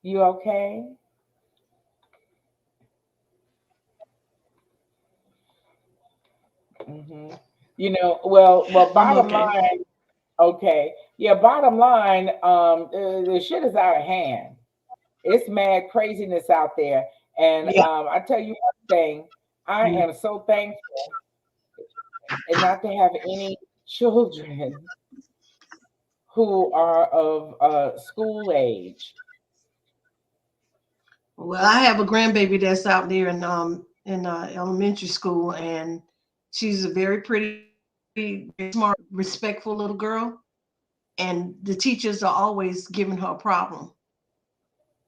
You okay? hmm well, I'm bottom okay. line, okay, yeah, bottom line, the shit is out of hand. It's mad craziness out there, and Yeah. I tell you one thing, I am so thankful and not to have any children who are of school age. Well, I have a grandbaby that's out there in elementary school, and she's a very pretty, very smart, respectful little girl. And the teachers are always giving her a problem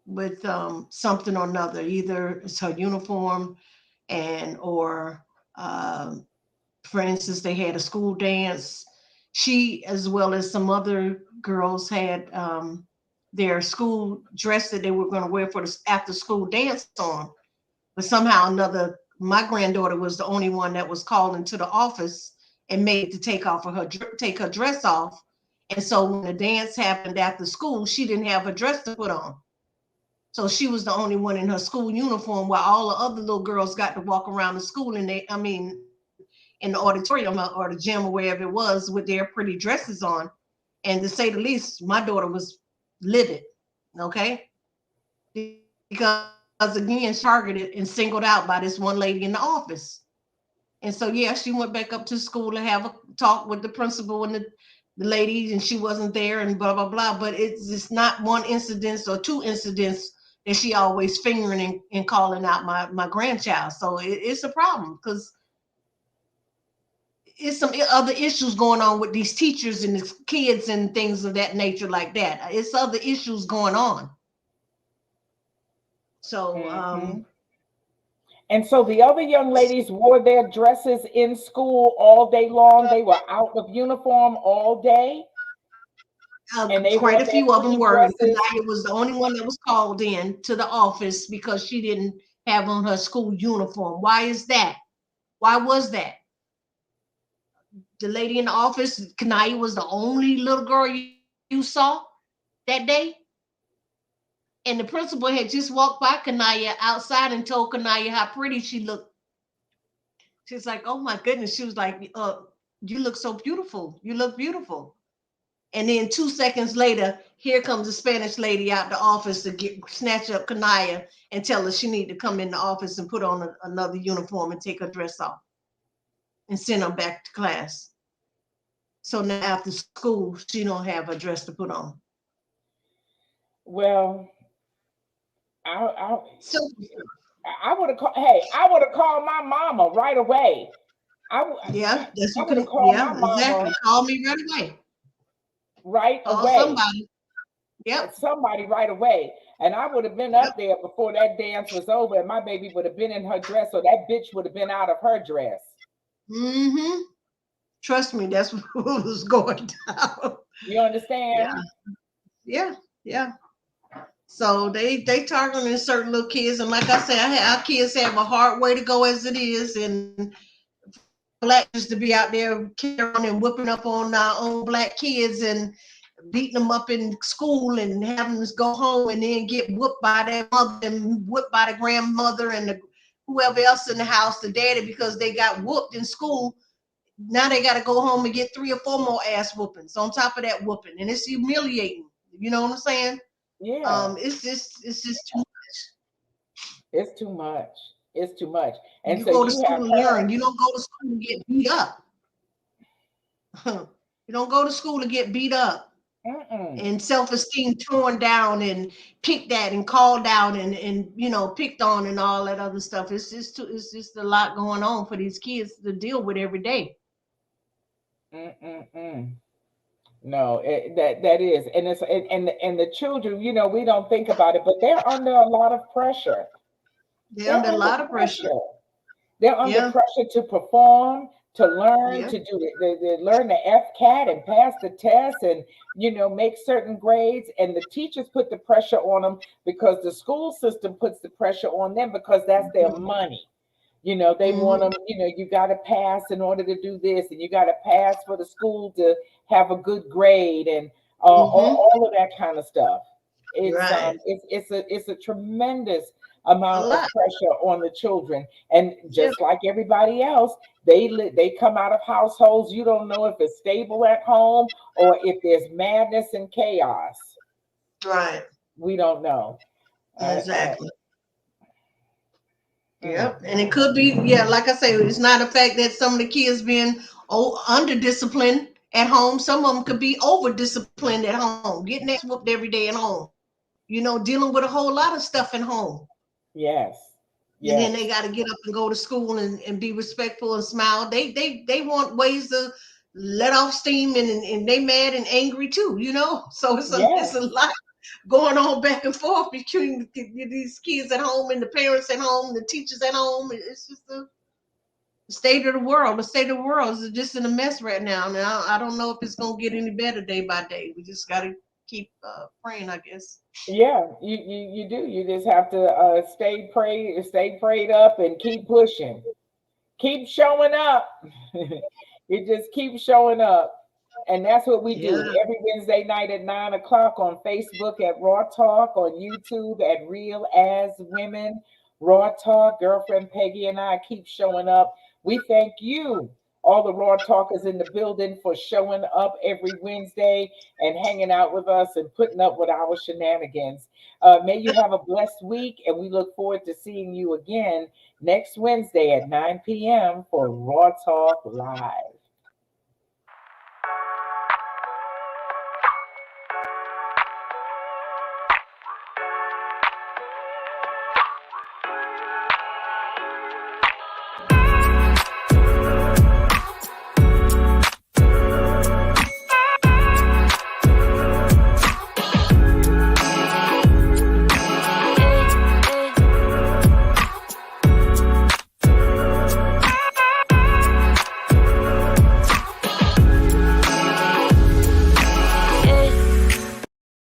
with something or another. Either it's her uniform, and or um, for instance, they had a school dance. She, as well as some other girls, had their school dress that they were going to wear for the after school dance on. But somehow or another, my granddaughter was the only one that was called into the office and made to take her dress off. And so when the dance happened after school, she didn't have her dress to put on. So she was the only one in her school uniform, while all the other little girls got to walk around the school, and in the auditorium or the gym or wherever it was, with their pretty dresses on. And to say the least, my daughter was livid. Okay, because again, she was targeted and singled out by this one lady in the office. And so, yeah, she went back up to school to have a talk with the principal and the ladies, and she wasn't there, and blah blah blah. But it's just not one incident or two incidents that she always fingering and calling out my grandchild. So it's a problem because it's some other issues going on with these teachers and the kids and things of that nature like that. It's other issues going on. So hmm And so the other young ladies wore their dresses in school all day long. They were out of uniform all day, and they quite wore a their few of them pretty were. dresses. Kanaya was the only one that was called in to the office because she didn't have on her school uniform. Why is that? Why was that? The lady in the office, Kanaya, was the only little girl you saw that day. And the principal had just walked by Kanaya outside and told Kanaya how pretty she looked. She's like, oh my goodness. She was like, you look so beautiful. You look beautiful. And then 2 seconds later, here comes the Spanish lady out the office to snatch up Kanaya and tell her she need to come in the office and put on another uniform and take her dress off and send her back to class. So now after school, she don't have a dress to put on. Well, I So I would have called. Hey, I would have called my mama right away. yeah, that's I what would have can. called my Yeah, mama exactly. Call me right away. right Call away. somebody. Yep. Somebody right away. And I would have been Yep. up there before that dance was over, and my baby would have been in her dress, or that bitch would have been out of her dress. Mm-hmm. Trust me, that's what was going down. You Yeah, understand? yeah, yeah. So they targeting certain little kids, and like I said, our kids have a hard way to go as it is, and for black just to be out there carrying on and whipping up on our own black kids and beating them up in school and having us go home and then get whooped by their mother and whooped by the grandmother and whoever else in the house, the daddy, because they got whooped in school. Now they got to go home and get 3 or 4 more ass whoopings on top of that whooping, and it's humiliating. You know what I'm saying? Yeah, It's just too it's too much. It's too much. And You so go to you school have to her. learn. You don't go to school to get beat up. You don't go to school to get beat up Mm-mm. and self-esteem torn down and picked at and called out and picked on and all that other stuff. It's just a lot going on for these kids to deal with every day. Mm-mm-mm. No, that is, and and the children, we don't think about it, but they're under a lot of pressure. They're They're under a under lot of pressure. pressure. They're under Yeah, pressure to perform, to learn, yeah. to do they learn the FCAT and pass the test, and make certain grades. And the teachers put the pressure on them because the school system puts the pressure on them because that's their money. They want Hmm. them, you got to pass in order to do this, and you got to pass for the school to have a good grade, and Hmm. all of that kind of stuff. It's Right. it's a tremendous A amount of lot. pressure on the children, and Yeah. just like everybody else, they come out of households you don't know if it's stable at home or if there's madness and chaos. Right. We don't know. Uh, Exactly. mm, Yep. And it could be, yeah, like I say, it's not a fact that some of the kids being under disciplined at home. Some of them could be over disciplined at home, getting their ass whooped every day at home. Dealing with a whole lot of stuff at home. yes, And then they yes, got to get up and go to school and be respectful and smile. They want ways to let off steam and they mad and angry too. So it's a yes. lot going on back and forth between these kids at home and the parents at home, the teachers at home. It's just the state of the world. The state of the world is just in a mess right now. Now I don't know if it's gonna get any better day by day. We just gotta keep praying, I guess. Yeah, you do. You just have to stay prayed up, and keep pushing, keep showing up. You just keep showing up, and that's what we Yeah. do every Wednesday night at 9 o'clock on Facebook at Raw Talk, on YouTube at Real as Women. Raw Talk, girlfriend Peggy and I keep showing up. We thank you, all the Raw Talkers in the building, for showing up every Wednesday and hanging out with us and putting up with our shenanigans. May you have a blessed week, and we look forward to seeing you again next Wednesday at 9 p.m. for Raw Talk Live.